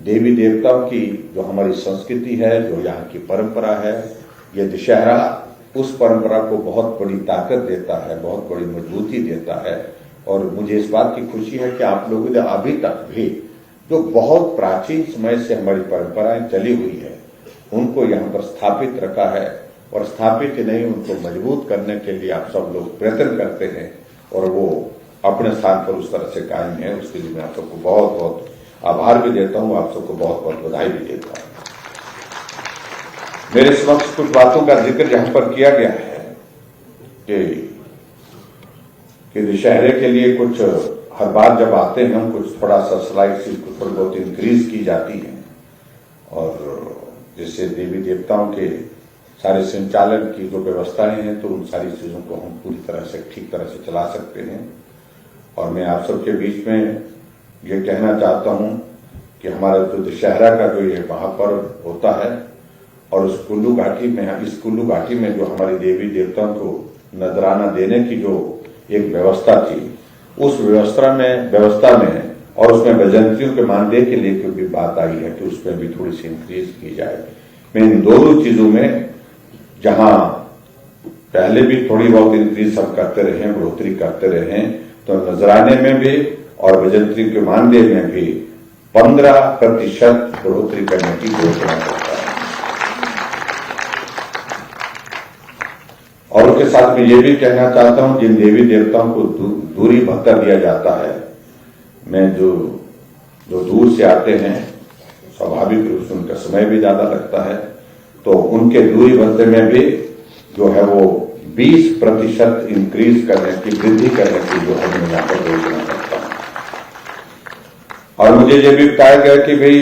देवी देवताओं की जो हमारी संस्कृति है, जो यहाँ की परंपरा है, ये दशहरा उस परंपरा को बहुत बड़ी ताकत देता है, बहुत बड़ी मजबूती देता है। और मुझे इस बात की खुशी है कि आप लोगों ने अभी तक भी जो बहुत प्राचीन समय से हमारी परंपराएं चली हुई है उनको यहाँ पर स्थापित रखा है, और स्थापित ही नहीं उनको मजबूत करने के लिए आप सब लोग प्रयत्न करते हैं और वो अपने स्थान पर उस तरह से कायम है। उसके लिए मैं आप सबको बहुत बहुत आभार भी देता हूँ, आप सबको बहुत बहुत बधाई भी देता हूँ। मेरे समक्ष कुछ बातों का जिक्र यहाँ पर किया गया है कि दशहरे के लिए कुछ हर बार जब आते हैं हम कुछ थोड़ा सा स्लाइड सी कुछ थोड़ी बहुत इंक्रीज की जाती है, और जिससे देवी देवताओं के सारे संचालन की जो व्यवस्थाएं हैं तो उन सारी चीजों को हम पूरी तरह से ठीक तरह से चला सकते हैं। और मैं आप सबके बीच में ये कहना चाहता हूं कि हमारा जो दशहरा का जो ये महापर्व होता है और इस कुल्लू घाटी में जो हमारी देवी देवताओं को नजराना देने की जो एक व्यवस्था थी, उस व्यवस्था में और उसमें बजंतियों के मानदेय के लिए भी बात आई है कि उसमें भी थोड़ी सी इंक्रीज की जाए। मैं इन दोनों चीजों में जहां पहले भी थोड़ी बहुत इंक्रीज हम करते रहे, बढ़ोतरी करते रहे, तो नजराने में भी और बजंत्री के मानदेय में भी 15% बढ़ोतरी करने की घोषणा करता है। और उसके साथ में ये भी कहना चाहता हूं, जिन देवी देवताओं को दूरी भत्ता दिया जाता है, मैं जो दूर से आते हैं स्वाभाविक रूप से उनका समय भी ज्यादा लगता है, तो उनके दूरी भत्ते में भी जो है वो 20% इंक्रीज करने की, वृद्धि करने की जो है मैं यहाँ पर घोषणा करता हूं। और मुझे ये भी बताया गया कि भाई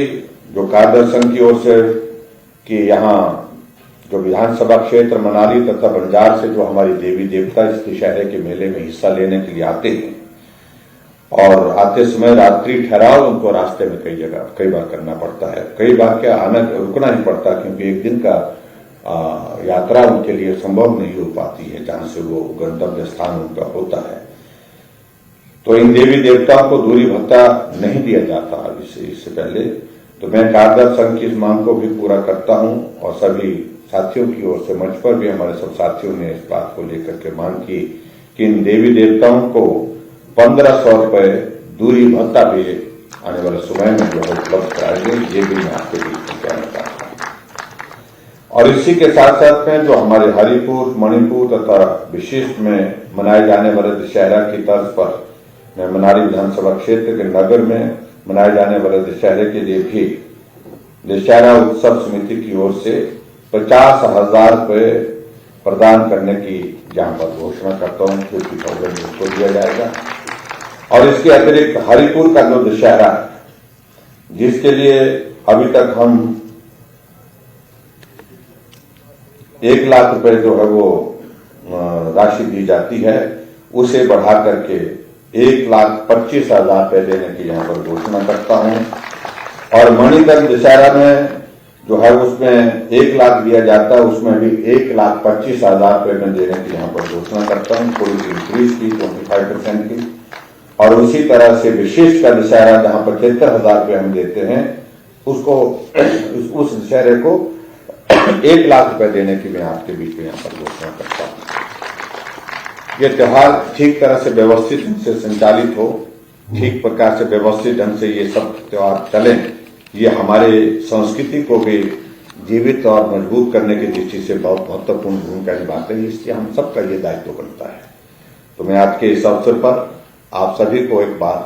जो कार्यदर्शन की ओर से कि यहाँ जो विधानसभा क्षेत्र मनाली तथा बंजार से जो हमारी देवी देवता इस दशहरे के मेले में हिस्सा लेने के लिए आते हैं, और आते समय रात्रि ठहराव उनको रास्ते में कई बार करना पड़ता है, कई बार क्या रुकना ही पड़ता है, क्योंकि एक दिन का यात्रा उनके लिए संभव नहीं हो पाती है जहां से वो गंतव्य स्थान उनका होता है। तो इन देवी देवताओं को दूरी भत्ता नहीं दिया जाता इससे पहले। तो मैं कार्यदर्शन संघ की इस मांग को भी पूरा करता हूं, और सभी साथियों की ओर से मंच पर भी हमारे सब साथियों ने इस बात को लेकर के मांग की कि इन देवी देवताओं को 1500 रुपए दूरी भत्ता भी आने वाले समय में जो है उपलब्ध कराएंगे। ये भी मैं आपके बीच में कहना चाहता हूं। और इसी के साथ साथ में जो हमारे हरिपुर, मणिपुर तथा विशिष्ट में मनाए जाने वाले दशहरा की तर्ज पर मैं मनाली विधानसभा क्षेत्र के नगर में मनाए जाने वाले दशहरे के लिए भी दशहरा उत्सव समिति की ओर से 50,000 रुपए प्रदान करने की यहाँ पर घोषणा करता हूँ, 50,000 उसको दिया जाएगा। और इसके अतिरिक्त हरिपुर का जो दशहरा है, जिसके लिए अभी तक हम 1 लाख रुपए जो है वो राशि दी जाती है, उसे बढ़ा करके 1,25,000 रुपए देने की यहाँ पर घोषणा करता हूँ। और मणिकर्ण दशहरा में जो है उसमें 1 लाख दिया जाता है, उसमें भी 1,25,000 रुपए में देने की यहाँ पर घोषणा करता हूँ, थोड़ी सी इंक्रीज की 25% की। और उसी तरह से विशिष्ट का दशहरा जहां 75,000 रुपये हम देते हैं, उसको उस दशहरे को 1 लाख रुपए देने की मैं आपके बीच में यहाँ पर घोषणा करता हूँ। ये त्योहार ठीक तरह से व्यवस्थित ढंग से संचालित हो, ठीक प्रकार से व्यवस्थित ढंग से ये सब त्योहार चले, ये हमारे संस्कृति को भी जीवित और मजबूत करने की दृष्टि से बहुत महत्वपूर्ण भूमिका निभाते हैं, इसलिए हम सबका ये दायित्व बनता है। तो मैं आज के इस अवसर पर आप सभी को एक बार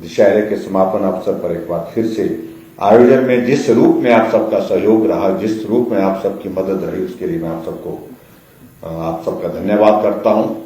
दशहरे के समापन अवसर पर एक बार फिर से आयोजन में जिस रूप में आप सबका सहयोग रहा, जिस रूप में आप सबकी मदद रही, उसके लिए मैं आप सबका धन्यवाद करता हूं।